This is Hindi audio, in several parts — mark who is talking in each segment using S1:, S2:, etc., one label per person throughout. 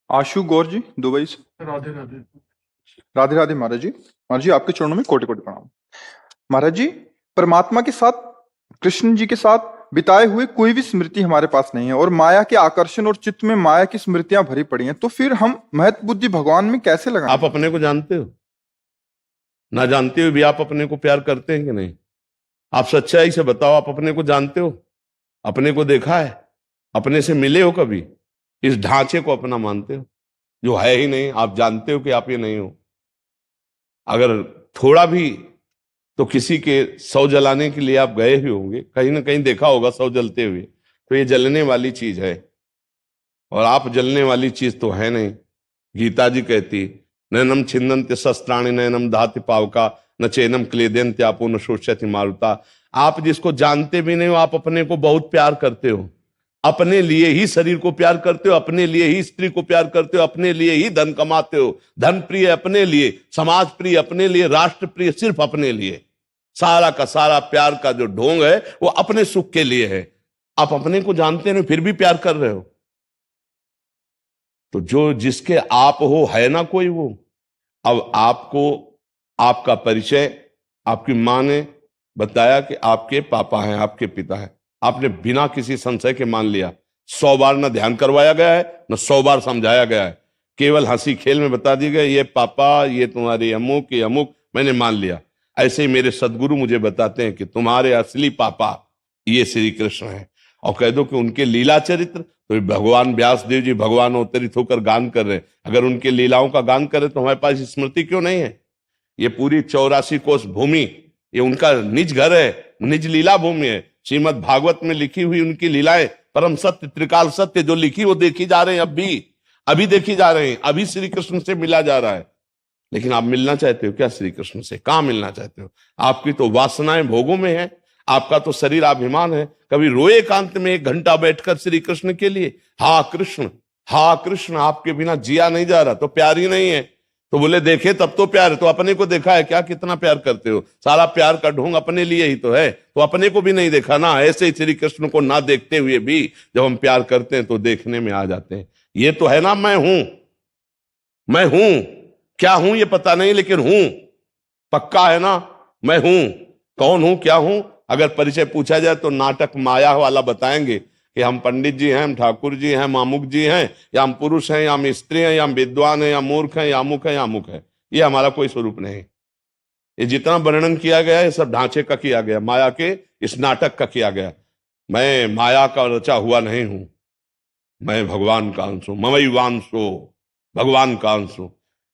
S1: आशु गौर जी दुबई से।
S2: राधे राधे।
S1: राधे राधे महाराज जी। महाराज जी आपके चरणों में कोटि कोटि प्रणाम। महाराज जी, परमात्मा के साथ, कृष्ण जी के साथ बिताए हुए कोई भी स्मृति हमारे पास नहीं है और माया के आकर्षण और चित्त में माया की स्मृतियां भरी पड़ी हैं, तो फिर हम महत्व बुद्धि भगवान में कैसे लगाएं?
S3: आप अपने को जानते हो? ना जानते हुए भी आप अपने को प्यार करते हैं कि नहीं? आप सच्चाई से बताओ, आप अपने को जानते हो? अपने को देखा है? अपने से मिले हो कभी? इस ढांचे को अपना मानते हो जो है ही नहीं? आप जानते हो कि आप ये नहीं हो? अगर थोड़ा भी तो किसी के सौ जलाने के लिए आप गए ही होंगे, कहीं ना कहीं देखा होगा सौ जलते हुए, तो ये जलने वाली चीज है और आप जलने वाली चीज तो है नहीं। गीता जी कहती, नैनम छिन्दन्ति शस्त्राणि नैनम दहति पावका न चैनम क्लेदयन्ति आपो न शोष्यति मारुता। आप जिसको जानते भी नहीं हो, आप अपने को बहुत प्यार करते हो। अपने लिए ही शरीर को प्यार करते हो, अपने लिए ही स्त्री को प्यार करते हो, अपने लिए ही धन कमाते हो। धन प्रिय अपने लिए, समाज प्रिय अपने लिए, राष्ट्र प्रिय सिर्फ अपने लिए। सारा का सारा प्यार का जो ढोंग है वो अपने सुख के लिए है। आप अपने को जानते नहीं फिर भी प्यार कर रहे हो। तो जो जिसके आप हो है ना कोई वो। अब आपको आपका परिचय आपकी मां ने बताया कि आपके पापा हैं, आपके पिता हैं। आपने बिना किसी संशय के मान लिया। 100 बार ना ध्यान करवाया गया है, ना 100 बार समझाया गया है। केवल हंसी खेल में बता दी गई, ये पापा, ये तुम्हारे अमुक, ये अमुक, मैंने मान लिया। ऐसे ही मेरे सदगुरु मुझे बताते हैं कि तुम्हारे असली पापा ये श्री कृष्ण हैं। और कह दो कि उनके लीला चरित्र, तो भगवान व्यास देव जी भगवान अवतरित होकर गान कर रहे हैं। अगर उनके लीलाओं का गान करें तो हमारे पास स्मृति क्यों नहीं है? ये पूरी 84 कोस भूमि ये उनका निज घर है, निज लीला भूमि है। श्रीमद् भागवत में लिखी हुई उनकी लीलाएं परम सत्य, त्रिकाल सत्य जो लिखी वो देखी जा रहे हैं। अभी देखी जा रहे हैं, अभी श्री कृष्ण से मिला जा रहा है। लेकिन आप मिलना चाहते हो क्या श्री कृष्ण से? कहां मिलना चाहते हो? आपकी तो वासनाएं भोगों में है, आपका तो शरीर अभिमान है। कभी रोए एकांत में 1 घंटा बैठकर श्री कृष्ण के लिए, हा कृष्ण, हा कृष्ण, आपके बिना जिया नहीं जा रहा, तो प्यार ही नहीं है। तो बोले देखे तब तो प्यार है। तो अपने को देखा है क्या? कितना प्यार करते हो? सारा प्यार का ढोंग अपने लिए ही तो है। तो अपने को भी नहीं देखा ना। ऐसे ही श्री कृष्ण को ना देखते हुए भी जब हम प्यार करते हैं तो देखने में आ जाते हैं। ये तो है ना, मैं हूं, मैं हूं, क्या हूं ये पता नहीं, लेकिन हूं, पक्का है ना, मैं हूं। कौन हूं, क्या हूं? अगर परिचय पूछा जाए तो नाटक माया वाला बताएंगे कि हम पंडित जी हैं, हम ठाकुर जी हैं, मामुक जी हैं, या हम पुरुष हैं, या हम स्त्री हैं, या हम विद्वान हैं, या मूर्ख हैं, या अमुक हैं, या अमुक है। ये हमारा कोई स्वरूप नहीं। ये जितना वर्णन किया गया है सब ढांचे का किया गया, माया के इस नाटक का किया गया। मैं माया का रचा हुआ नहीं हूं, मैं भगवान का अंश हूं। ममैवांशो, भगवान का अंश हूं।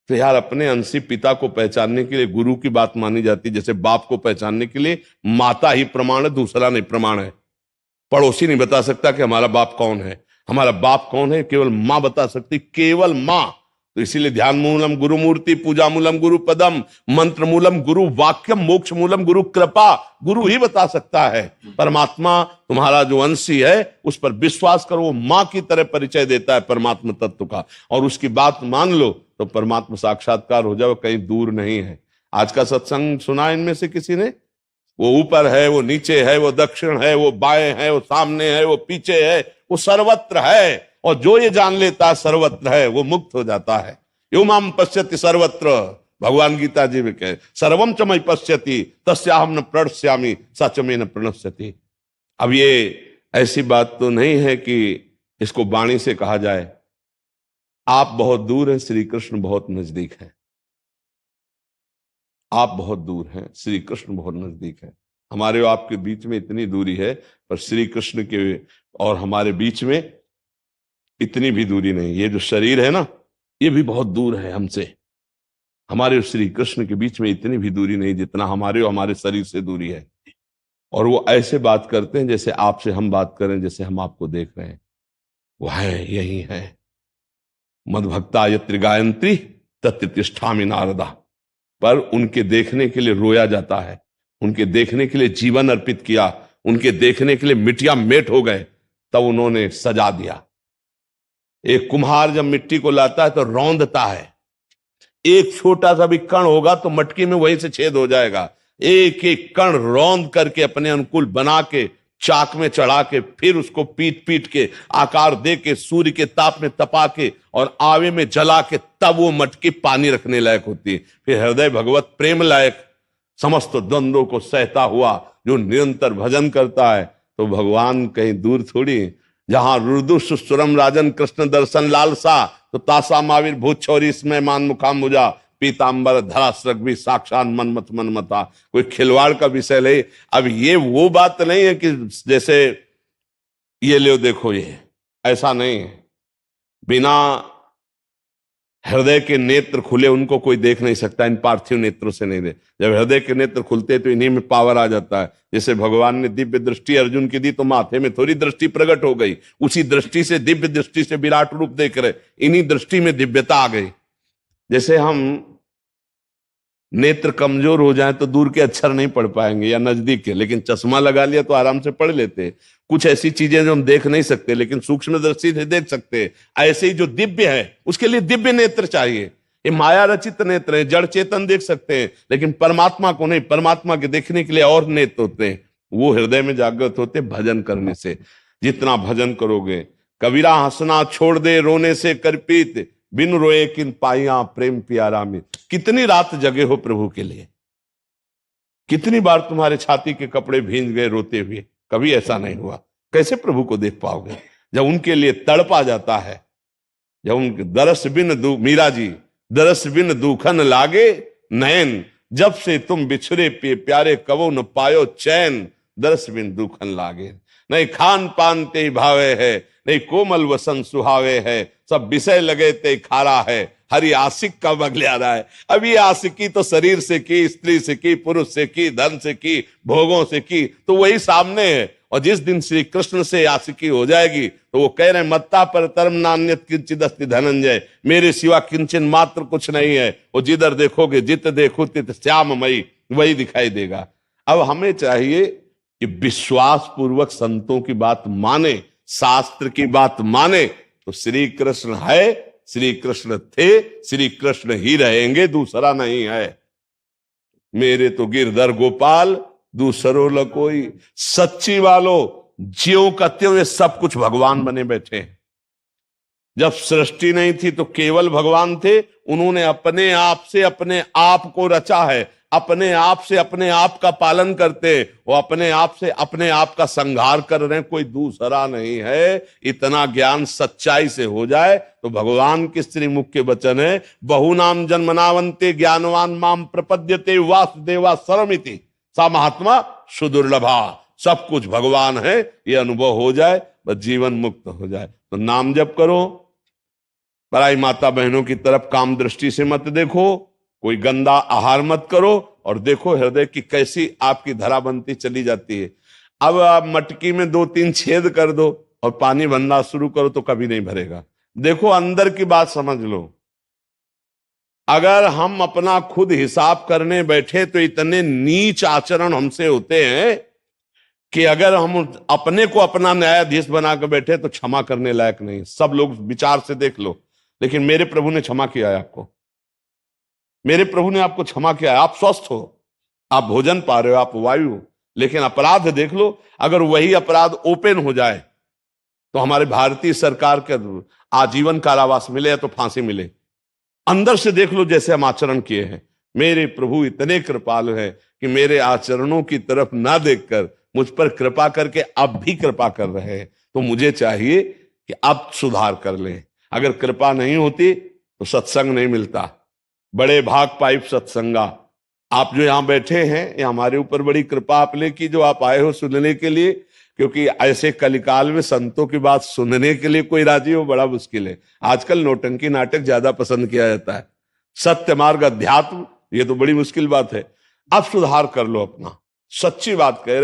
S3: तो यार अपने अंशी पिता को पहचानने के लिए गुरु की बात मानी जाती, जैसे बाप को पहचानने के लिए माता ही प्रमाण है, दूसरा नहीं प्रमाण है। पड़ोसी नहीं बता सकता कि हमारा बाप कौन है। हमारा बाप कौन है केवल मां बता सकती, केवल मां। तो इसीलिए ध्यान मूलम गुरु मूर्ति, पूजा मूलम गुरु पदम, मंत्र मूलम गुरु वाक्यम, मोक्ष मूलम गुरु कृपा। गुरु ही बता सकता है। परमात्मा तुम्हारा जो अंशी है उस पर विश्वास करो, वो मां की तरह परिचय देता है परमात्मा तत्व का, और उसकी बात मान लो तो परमात्मा साक्षात्कार हो जाओ, कहीं दूर नहीं है। आज का सत्संग सुना इनमें से किसी ने? वो ऊपर है, वो नीचे है, वो दक्षिण है, वो बाएं है, वो सामने है, वो पीछे है, वो सर्वत्र है। और जो ये जान लेता है सर्वत्र है वो मुक्त हो जाता है। यो माम पश्यति सर्वत्र, भगवान गीता जी में कहे, सर्वम च मयि पश्यति तस्याहम न प्रणश्यामि सच में न प्रणश्यति। अब ये ऐसी बात तो नहीं है कि इसको वाणी से कहा जाए। आप बहुत दूर हैं, श्री कृष्ण बहुत नजदीक है। आप बहुत दूर हैं, श्री कृष्ण बहुत नजदीक है। हमारे और आपके बीच में इतनी दूरी है, पर श्री कृष्ण के और हमारे बीच में इतनी भी दूरी नहीं। ये जो शरीर है ना, ये भी बहुत दूर है हमसे। हमारे और श्री कृष्ण के बीच में इतनी भी दूरी नहीं जितना हमारे और हमारे शरीर से दूरी है। और वो ऐसे बात करते हैं जैसे आपसे हम बात करें, जैसे हम आपको देख रहे हैं। वो है, यही है। मद्भक्ता यत्र गायत्री तत्र तिष्ठामि नारदा। पर उनके देखने के लिए रोया जाता है, उनके देखने के लिए जीवन अर्पित किया, उनके देखने के लिए मिट्टियां मेट हो गए, तब उन्होंने सजा दिया। एक कुम्हार जब मिट्टी को लाता है तो रौंदता है। एक छोटा सा भी कण होगा तो मटकी में वहीं से छेद हो जाएगा। एक एक कण रौंद करके अपने अनुकूल बना के चाक में चढ़ा के फिर उसको पीट पीट के आकार दे के सूर्य के ताप में तपा के और आवे में जला के तब वो मटकी पानी रखने लायक होती है। फिर हृदय भगवत प्रेम लायक समस्त द्वंद्वों को सहता हुआ जो निरंतर भजन करता है, तो भगवान कहीं दूर थोड़ी। जहां रुदु सुरम राजन कृष्ण दर्शन लालसा, तो तासा माविर भूत छोरी इसमें मान मुखाम मुजा पीतांबर धरा सृग भी साक्षात मनमत मनमता। कोई खिलवाड़ का विषय नहीं। अब ये वो बात नहीं है कि जैसे ये ले देखो, ये ऐसा नहीं है। बिना हृदय के नेत्र खुले उनको कोई देख नहीं सकता, इन पार्थिव नेत्रों से नहीं दे। जब हृदय के नेत्र खुलते तो इन्हीं में पावर आ जाता है। जैसे भगवान ने दिव्य दृष्टि अर्जुन की दी तो माथे में थोड़ी दृष्टि प्रकट हो गई, उसी दृष्टि से दिव्य दृष्टि से विराट रूप देख रहे, इन्हीं दृष्टि में दिव्यता आ गई। जैसे हम नेत्र कमजोर हो जाए तो दूर के अक्षर नहीं पढ़ पाएंगे या नजदीक के, लेकिन चश्मा लगा लिया तो आराम से पढ़ लेते। कुछ ऐसी चीजें जो हम देख नहीं सकते लेकिन सूक्ष्म दृष्टि से देख सकते हैं, ऐसे ही जो दिव्य है उसके लिए दिव्य नेत्र चाहिए। ये माया रचित नेत्र है, जड़ चेतन देख सकते हैं लेकिन परमात्मा को नहीं। परमात्मा के देखने के लिए और नेत्र होते हैं, वो हृदय में जागृत होते भजन करने से। जितना भजन करोगे, कबीरा हंसना छोड़ दे रोने से करपीत, बिन रोए किन पाइया प्रेम प्यारा में। कितनी रात जगे हो प्रभु के लिए, कितनी बार तुम्हारे छाती के कपड़े भींज गए रोते हुए, कभी ऐसा नहीं हुआ। कैसे प्रभु को देख पाओगे जब उनके लिए तड़पा जाता है, जब उनके दरस बिन मीरा जी दरस बिन दुखन लागे नयन, जब से तुम बिछड़े प्यारे कवो न पायो चैन, दरस बिन दुखन लागे। नहीं खान पान ते भावे है, नहीं कोमल वसन सुहावे है, सब विषय लगे ते खारा है, हरी आशिक का बगले आ रहा है। अब ये आशिकी तो शरीर से की, स्त्री से की, पुरुष से की, धन से की, भोगों से की, तो वही सामने है। और जिस दिन श्री कृष्ण से आशिकी हो जाएगी तो वो कह रहे हैं मत्ता पर तरम नान्यत किंचित अस्ति धनंजय, मेरे सिवा किंचन मात्र कुछ नहीं है। वो जिधर देखोगे जित देखो तित श्याममयी, वही दिखाई देगा। अब हमें चाहिए कि विश्वास पूर्वक संतों की बात माने, शास्त्र की बात माने। तो श्री कृष्ण है, श्री कृष्ण थे, श्री कृष्ण ही रहेंगे, दूसरा नहीं है। मेरे तो गिरधर गोपाल दूसरो ल कोई। सच्ची वालों, ज्यों का त्यों ये सब कुछ भगवान बने बैठे हैं। जब सृष्टि नहीं थी तो केवल भगवान थे, उन्होंने अपने आप से अपने आप को रचा है, अपने आप से अपने आप का पालन करते, वो अपने आप से अपने आप का संहार कर रहे हैं, कोई दूसरा नहीं है। इतना ज्ञान सच्चाई से हो जाए तो भगवान के श्रीमुख के वचन है, बहुनाम जन्मनावंते ज्ञानवान माम प्रपद्यते वासुदेवा सर्वमिति सा महात्मा सुदुर्लभा। सब कुछ भगवान है, ये अनुभव हो जाए बस जीवन मुक्त हो जाए। तो नाम जप करो, पराई माता बहनों की तरफ काम दृष्टि से मत देखो, कोई गंदा आहार मत करो, और देखो हृदय की कैसी आपकी धरा बनती चली जाती है। अब आप मटकी में 2-3 छेद कर दो और पानी भरना शुरू करो तो कभी नहीं भरेगा। देखो अंदर की बात समझ लो। अगर हम अपना खुद हिसाब करने बैठे तो इतने नीच आचरण हमसे होते हैं कि अगर हम अपने को अपना न्यायाधीश बनाकर बैठे तो क्षमा करने लायक नहीं। सब लोग विचार से देख लो, लेकिन मेरे प्रभु ने क्षमा किया है आपको, मेरे प्रभु ने आपको क्षमा किया है। आप स्वस्थ हो, आप भोजन पा रहे हो, आप वायु हो, लेकिन अपराध देख लो। अगर वही अपराध ओपन हो जाए तो हमारे भारतीय सरकार के आजीवन कारावास मिले या तो फांसी मिले। अंदर से देख लो जैसे हम आचरण किए हैं। मेरे प्रभु इतने कृपालु हैं कि मेरे आचरणों की तरफ ना देखकर मुझ पर कृपा करके अब भी कृपा कर रहे हैं। तो मुझे चाहिए कि अब सुधार कर लें। अगर कृपा नहीं होती तो सत्संग नहीं मिलता। बड़े भाग पाइप सत्संगा। आप जो यहां बैठे हैं, ये हमारे ऊपर बड़ी कृपा आपने की जो आप आए हो सुनने के लिए, क्योंकि ऐसे कलिकाल में संतों की बात सुनने के लिए कोई राजी हो बड़ा मुश्किल है। आजकल नौटंकी नाटक ज्यादा पसंद किया जाता है, सत्य मार्ग अध्यात्म ये तो बड़ी मुश्किल बात है। अब सुधार कर लो अपना, सच्ची बात कह रहे